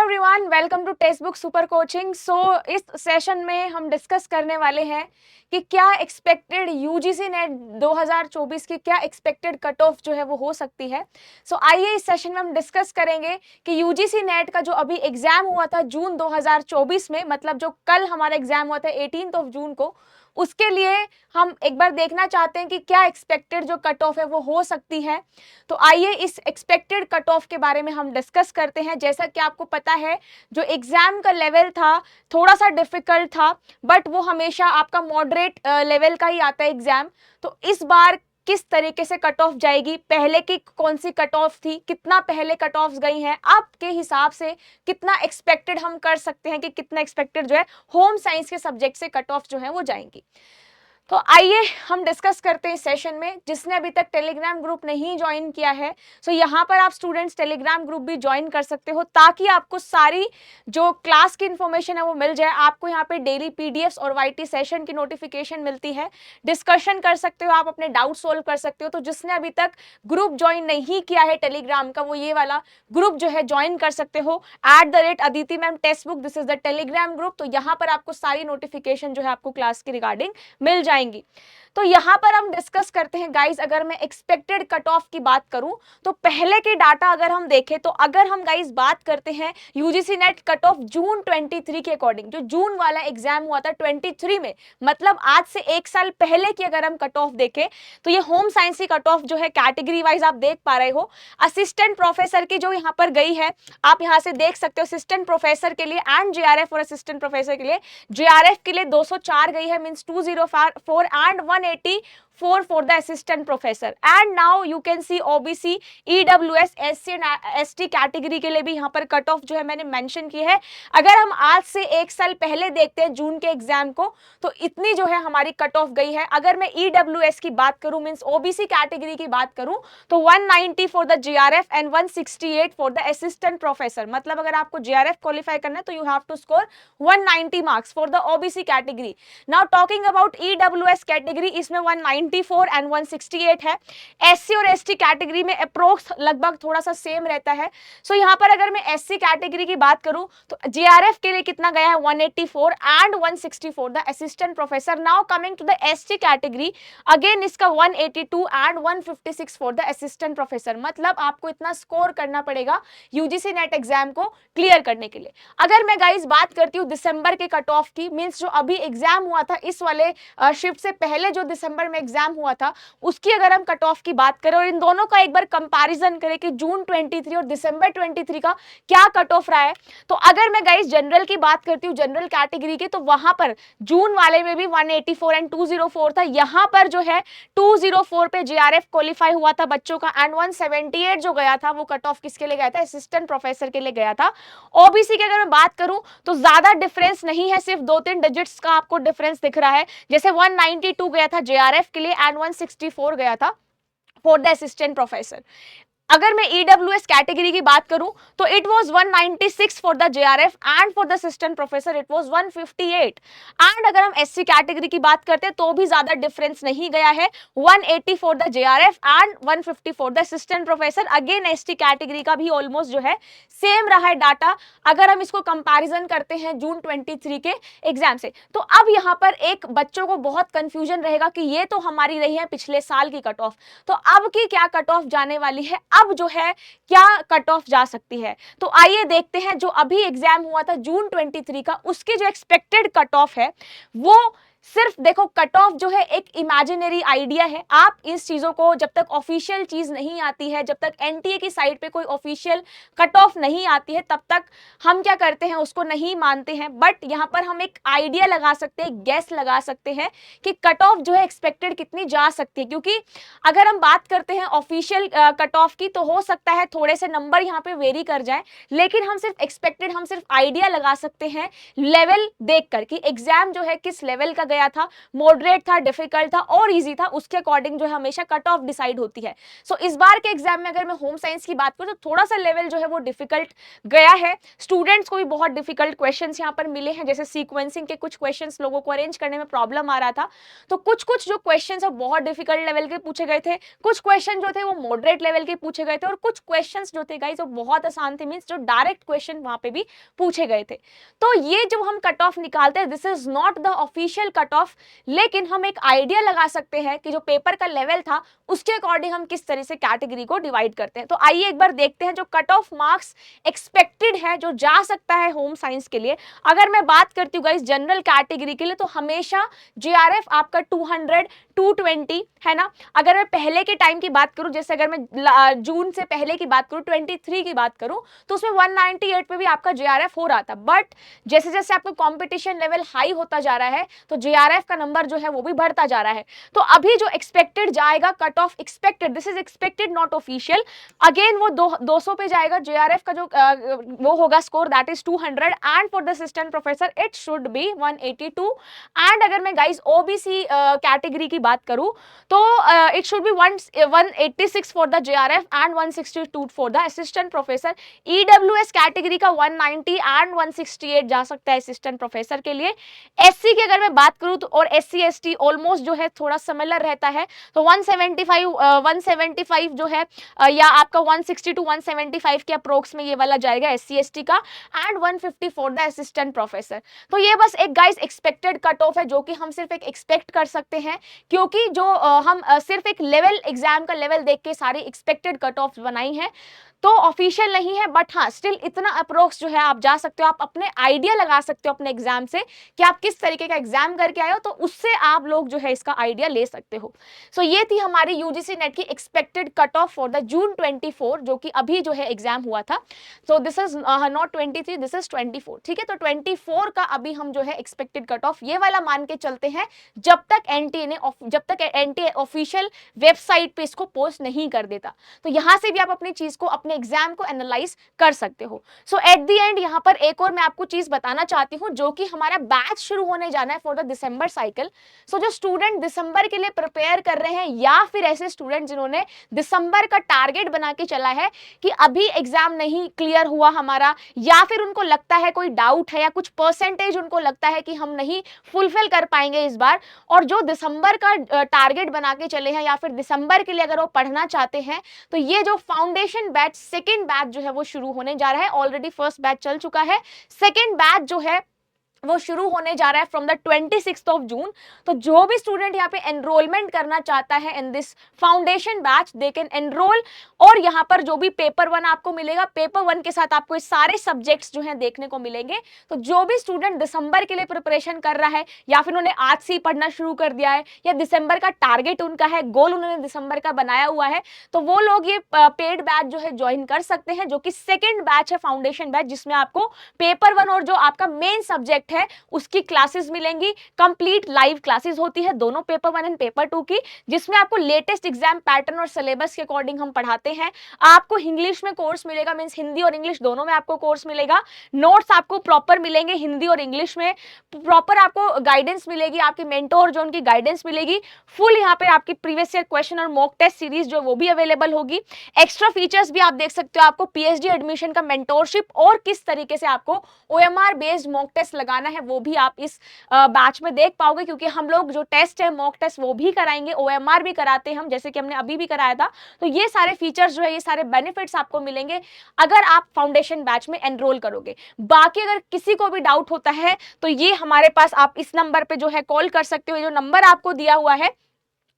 Everyone, welcome to text book super coaching. इस session में हम डिस्कस करने वाले हैं कि क्या एक्सपेक्टेड यूजीसी नेट 2024 की क्या एक्सपेक्टेड कट ऑफ जो है वो हो सकती है। आइए इस सेशन में हम डिस्कस करेंगे कि यूजीसी नेट का जो अभी एग्जाम हुआ था जून 2024 में, मतलब जो कल हमारा एग्जाम हुआ था 18 जून को, उसके लिए हम एक बार देखना चाहते हैं कि क्या एक्सपेक्टेड जो कट ऑफ है वो हो सकती है। तो आइए इस एक्सपेक्टेड कट ऑफ के बारे में हम डिस्कस करते हैं। जैसा कि आपको पता है, जो एग्जाम का लेवल था थोड़ा सा डिफिकल्ट था, बट वो हमेशा आपका मॉडरेट लेवल का ही आता है एग्जाम। तो इस बार किस तरीके से कट ऑफ जाएगी, पहले की कौन सी कट ऑफ थी, कितना पहले कट ऑफ गई हैं, आपके हिसाब से कितना एक्सपेक्टेड हम कर सकते हैं कि कितना एक्सपेक्टेड जो है होम साइंस के सब्जेक्ट से कट ऑफ जो है वो जाएंगी। तो आइए हम डिस्कस करते हैं इस सेशन में। जिसने अभी तक टेलीग्राम ग्रुप नहीं ज्वाइन किया है, यहाँ पर आप स्टूडेंट्स टेलीग्राम ग्रुप भी ज्वाइन कर सकते हो, ताकि आपको सारी जो क्लास की इंफॉर्मेशन है वो मिल जाए। आपको यहाँ पे डेली पीडीएफ्स और वाईटी सेशन की नोटिफिकेशन मिलती है, डिस्कशन कर सकते हो, आप अपने डाउट सोल्व कर सकते हो। तो जिसने अभी तक ग्रुप ज्वाइन नहीं किया है टेलीग्राम का, वो ये वाला ग्रुप जो है ज्वाइन कर सकते हो, @Aditi ma'am text book, this is the Telegram group. तो यहाँ पर आपको सारी नोटिफिकेशन जो है आपको क्लास की रिगार्डिंग मिल जाएंगी। तो यहां पर हम डिस्कस करते हैं गाइस, अगर मैं एक्सपेक्टेड कट ऑफ की बात करूं तो पहले के डाटा अगर हम देखें, तो अगर हम गाइस बात करते हैं UGC net cut of June 23 के अकॉर्डिंग, जो जून वाला एग्जाम हुआ था 23 में, मतलब आज से एक साल पहले की अगर हम कट ऑफ देखें, तो ये होम साइंस की कट ऑफ जो है कैटेगरी वाइज आप देख पा रहे हो। असिस्टेंट प्रोफेसर की जो यहाँ पर गई है, आप यहाँ से देख सकते हो, असिस्टेंट प्रोफेसर के लिए एंड जेआरएफ और असिस्टेंट प्रोफेसर के लिए, जेआरएफ के लिए 204 गई है, means 204 and 184 for the assistant professor. And now you can see OBC, EWS, SC and ST category के लिए भी यहाँ पर कट ऑफ जो है मैंने मेंशन की है। अगर हम आज से एक साल पहले देखते हैं जून के एग्जाम को, तो इतनी जो है हमारी कट ऑफ गई है। अगर मैं EWS की बात करूं, मींस OBC कैटेगरी की बात करूं, तो 190 for the GRF and 168 for the assistant professor. मतलब अगर आपको GRF क्वालिफाई करना है तो you have to score 190 marks for the OBC category. Now talking about EWS category, इसमें 194 एंड 168 है। SC और ST कैटेगरी में अप्रोक्स लगभग थोड़ा सा सेम रहता है। यहाँ पर अगर मैं SC कैटेगरी की बात करूं तो GRF के लिए कितना गया है, 184 and 164 the assistant professor. Now coming to the ST category, again इसका 182 and 156 for the assistant professor. मतलब आपको इतना स्कोर करना पड़ेगा यूजीसी नेट एग्जाम को क्लियर करने के लिए। अगर मैं गाइस बात करती हूँ दिसंबर के कट ऑफ की, मींस जो अभी एग्जाम हुआ था इस वाले शिफ्ट से पहले जो दिसंबर में एग्जाम हुआ था, उसकी अगर हम कट ऑफ की बात करें और इन दोनों का एक बार कंपैरिजन करें कि जून 23 और दिसंबर 23 का क्या कट ऑफ रहा है, तो अगर मैं गाइस जनरल की बात करती हूँ, जनरल कैटेगरी की, तो वहां पर जून वाले में भी 184 एंड 204 था। यहां पर जो है 204 पे जीआरएफ क्वालिफाई हुआ था बच्चों का, एंड 178 जो गया था वो कट ऑफ किसके लिए गया था, असिस्टेंट प्रोफेसर के लिए गया था। ओबीसी की अगर मैं बात करूं तो ज्यादा डिफरेंस नहीं है, सिर्फ 2-3 डिजिट्स का आपको डिफरेंस दिख रहा है। जैसे 192 गया था जेआरएफ के लिए एंड 164 गया था फॉर द असिस्टेंट प्रोफेसर। अगर मैं EWS कैटेगरी की बात करूं तो it was 196 for the JRF and for the assistant professor it was 158। And अगर हम SC कैटेगरी की बात करते हैं तो भी ज्यादा डिफरेंस नहीं गया है, 180 for the JRF and 150 for the assistant professor. Again ST category का भी ऑलमोस्ट जो है सेम रहा है डाटा, अगर हम इसको कंपैरिजन करते हैं जून 23 के एग्जाम से। तो अब यहां पर एक बच्चों को बहुत कंफ्यूजन रहेगा कि ये तो हमारी रही है पिछले साल की कट ऑफ, तो अब की क्या कट ऑफ जाने वाली है, अब जो है क्या कट ऑफ जा सकती है। तो आइए देखते हैं, जो अभी एग्जाम हुआ था जून 23 का, उसकी जो एक्सपेक्टेड कट ऑफ है वो सिर्फ देखो, कट ऑफ जो है एक इमेजिनरी आइडिया है। आप इस चीजों को, जब तक ऑफिशियल चीज नहीं आती है, जब तक एनटीए की साइट पे कोई ऑफिशियल कट ऑफ नहीं आती है, तब तक हम क्या करते हैं, उसको नहीं मानते हैं। बट यहाँ पर हम एक आइडिया लगा सकते हैं, गैस लगा सकते हैं कि कट ऑफ जो है एक्सपेक्टेड कितनी जा सकती है। क्योंकि अगर हम बात करते हैं ऑफिशियल कट ऑफ की, तो हो सकता है थोड़े से नंबर यहाँ पे वेरी कर जाए, लेकिन हम सिर्फ एक्सपेक्टेड, हम सिर्फ आइडिया लगा सकते हैं लेवल देख कर कि एग्जाम जो है किस लेवल का गया गया था, मॉडरेट था, डिफिकल्ट था और इजी था, उसके अकॉर्डिंग जो है हमेशा कट ऑफ डिसाइड होती है। सो इस बार के एग्जाम में अगर मैं होम साइंस की बात करूं तो थोड़ा सा लेवल जो है वो डिफिकल्ट गया है। स्टूडेंट्स को भी बहुत डिफिकल्ट क्वेश्चंस यहाँ पर मिले हैं, जैसे सीक्वेंसिंग के कुछ क्वेश्चंस लोगों को अरेंज करने में प्रॉब्लम आ रहा था। तो कुछ कुछ जो क्वेश्चंस है बहुत डिफिकल्ट लेवल के पूछे गए थे, कुछ क्वेश्चन जो थे वो मॉडरेट लेवल के पूछे गए थे और कुछ क्वेश्चंस जो थे गाइस वो बहुत आसान थे, मींस जो डायरेक्ट क्वेश्चन वहां पे भी पूछे गए थे। तो ये जब हम कट ऑफ निकालते हैं, this is not the official cut off, लेकिन हम एक आइडिया लगा सकते हैं कि जो पेपर का लेवल था उसके अकॉर्डिंग हम किस तरह से कैटेगरी को डिवाइड करते हैं। तो आइए एक बार देखते हैं जो कट ऑफ मार्क्स एक्सपेक्टेड है जो जा सकता है होम साइंस के लिए। अगर मैं बात करती हूँ गाइस जनरल कैटेगरी के लिए, तो हमेशा जेआरएफ आपका 200 220 है ना। अगर मैं पहले के टाइम की बात करूं, जैसे अगर मैं जून से पहले की बात करूं, 23 की बात करूं, तो उसमें 198 पे भी आपका जेआरएफ हो रहा था। बट जैसे जैसे आपका कंपटीशन लेवल हाई होता जा रहा है तो जेआरएफ का नंबर जो है वो भी बढ़ता जा रहा है। तो अभी जो एक्सपेक्टेड जाएगा cut off expected, this is expected not official, again वो 200 पे जाएगा। जेआरएफ का जो वो होगा score that is 200 and for the assistant professor it should be 182। And अगर मैं गाइस ओबीसी कैटेगरी की बात करूं तो it should be 186 for the JRF and 162 for the assistant professor. EWS category का 190 एंड 168 जा सकता है असिस्टेंट प्रोफेसर के लिए। एससी की अगर मैं बात करूं तो और एससी एसटी ऑलमोस्ट जो है थोड़ा सिमिलर रहता है, तो 175 जो है या आपका 160 टू 175 के अप्रोक्स में ये वाला जाएगा एससी एसटी का, and 150 for the assistant professor. तो ये बस एक गाइस एक्सपेक्टेड कट ऑफ है जो कि हम सिर्फ एक एक्सपेक्ट कर सकते हैं, क्योंकि जो हम सिर्फ एक लेवल एग्जाम का लेवल देख के सारी एक्सपेक्टेड कट ऑफ बनाई है, तो ऑफिशियल नहीं है। बट हाँ स्टिल इतना अप्रोक्स जो है आप जा सकते हो, आप अपने आइडिया लगा सकते हो अपने एग्जाम से कि आप किस तरीके का एग्जाम करके आए हो, तो उससे आप लोग जो है इसका आइडिया ले सकते हो। सो ये थी हमारी यूजीसी नेट की expected cut of for the June 24 जो कि अभी जो है एग्जाम हुआ था। So this is not 23, this is 24, ठीक है। तो 24 का अभी हम जो है एक्सपेक्टेड कट ऑफ ये वाला मान के चलते हैं जब तक एनटीए ऑफिशियल वेबसाइट पे इसको पोस्ट नहीं कर देता। तो यहां से भी आप अपनी चीज को अपने एग्जाम को एनालाइज कर सकते हो। सो एट द एंड यहां पर एक और मैं आपको चीज बताना चाहती हूं, जो कि हमारा बैच शुरू होने जाना है फॉर द दिसंबर साइकिल। सो जो स्टूडेंट दिसंबर के लिए प्रिपेयर कर रहे हैं या फिर ऐसे स्टूडेंट जिन्होंने दिसंबर का टारगेट बना के चला है कि अभी एग्जाम नहीं क्लियर हुआ हमारा, या फिर उनको लगता है कोई डाउट है या कुछ परसेंटेज उनको लगता है कि हम नहीं फुलफिल कर पाएंगे इस बार, और जो दिसंबर का टारगेट बना के चले हैं या फिर दिसंबर के लिए अगर वो पढ़ना चाहते हैं, तो ये जो फाउंडेशन बैच सेकेंड बैच जो है वो शुरू होने जा रहा है। ऑलरेडी फर्स्ट बैच चल चुका है, सेकेंड बैच जो है वो शुरू होने जा रहा है फ्रॉम द 26 ऑफ जून। तो जो भी स्टूडेंट यहाँ पे एनरोलमेंट करना चाहता है in this foundation batch they can enrol, और यहाँ पर जो भी पेपर 1 आपको मिलेगा, पेपर 1 के साथ आपको ये सारे सब्जेक्ट्स जो हैं देखने को मिलेंगे। तो जो भी स्टूडेंट दिसंबर के लिए प्रिपरेशन कर रहा है या फिर उन्होंने आज से ही पढ़ना शुरू कर दिया है या दिसंबर का टारगेट उनका है, गोल उन्होंने दिसंबर का बनाया हुआ है, तो वो लोग ये पेड बैच जो है ज्वाइन कर सकते हैं, जो कि सेकेंड बैच है फाउंडेशन बैच, जिसमें आपको पेपर 1 और जो आपका मेन सब्जेक्ट है उसकी क्लासेस मिलेंगी। कंप्लीट लाइव क्लासेस होती है दोनों पेपर 1 एंड पेपर 2 की, जिसमें आपको लेटेस्ट एग्जाम पैटर्न और सिलेबस के अकॉर्डिंग हम पढ़ाते हैं। आपको इंग्लिश में कोर्स मिलेगा, मींस हिंदी और इंग्लिश दोनों में आपको कोर्स मिलेगा। नोट्स आपको प्रॉपर मिलेंगे हिंदी और इंग्लिश में, प्रॉपर आपको गाइडेंस मिलेगी, आपकी मेंटोर जो उनकी गाइडेंस मिलेगी फुल। यहाँ पे आपकी प्रीवियस ईयर क्वेश्चन और मॉक टेस्ट सीरीज जो वो भी अवेलेबल होगी। एक्स्ट्रा फीचर्स भी आप देख सकते हो, आपको पीएचडी एडमिशन का मेंटोरशिप और किस तरीके से आपको ओएमआर बेस्ड मॉक टेस्ट लगाना है वो भी आप इस बैच में देख पाओगे, क्योंकि हम लोग जो टेस्ट है मॉक टेस्ट वो भी कराएंगे, ओएमआर भी कराते हैं हम, जैसे कि हमने अभी भी कराया था। तो ये सारे फीचर्स जो है, ये सारे बेनिफिट्स आपको मिलेंगे अगर आप फाउंडेशन बैच में एनरोल करोगे। बाकी अगर किसी को भी डाउट होता है तो ये हमारे पास आप इस नंबर पे जो है कॉल कर सकते हो, जो नंबर आपको दिया हुआ है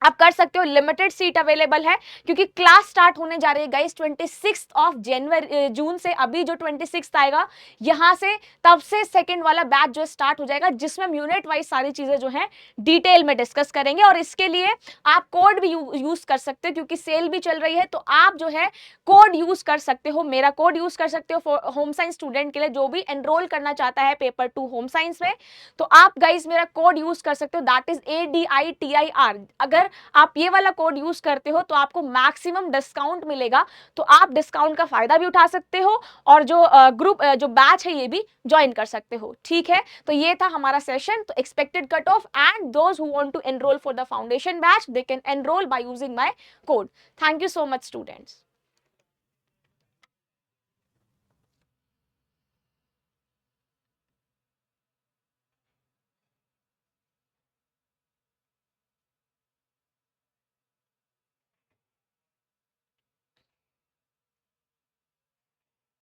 आप कर सकते हो। लिमिटेड सीट अवेलेबल है क्योंकि क्लास स्टार्ट होने जा रही है गाइस 26 ऑफ जून से। अभी जो 26 आएगा यहां से, तब से सेकंड वाला बैच जो स्टार्ट हो जाएगा, जिसमें हम यूनिट वाइज सारी चीजें जो है डिटेल में डिस्कस करेंगे। और इसके लिए आप कोड भी यूज कर सकते हो, क्योंकि सेल भी चल रही है, तो आप जो है कोड यूज कर सकते हो, मेरा कोड यूज कर सकते हो होम साइंस स्टूडेंट के लिए जो भी एनरोल करना चाहता है पेपर 2 होम साइंस में। तो आप गाइस मेरा कोड यूज कर सकते हो, दैट इज ADITIR। अगर आप ये वाला कोड यूज करते हो तो आपको मैक्सिमम डिस्काउंट मिलेगा, तो आप डिस्काउंट का फायदा भी उठा सकते हो और जो ग्रुप जो बैच है ये भी ज्वाइन कर सकते हो। ठीक है, तो ये था हमारा सेशन। तो expected cut off and those who want to enrol for the foundation batch they can enrol by using my code. Thank you so much, students.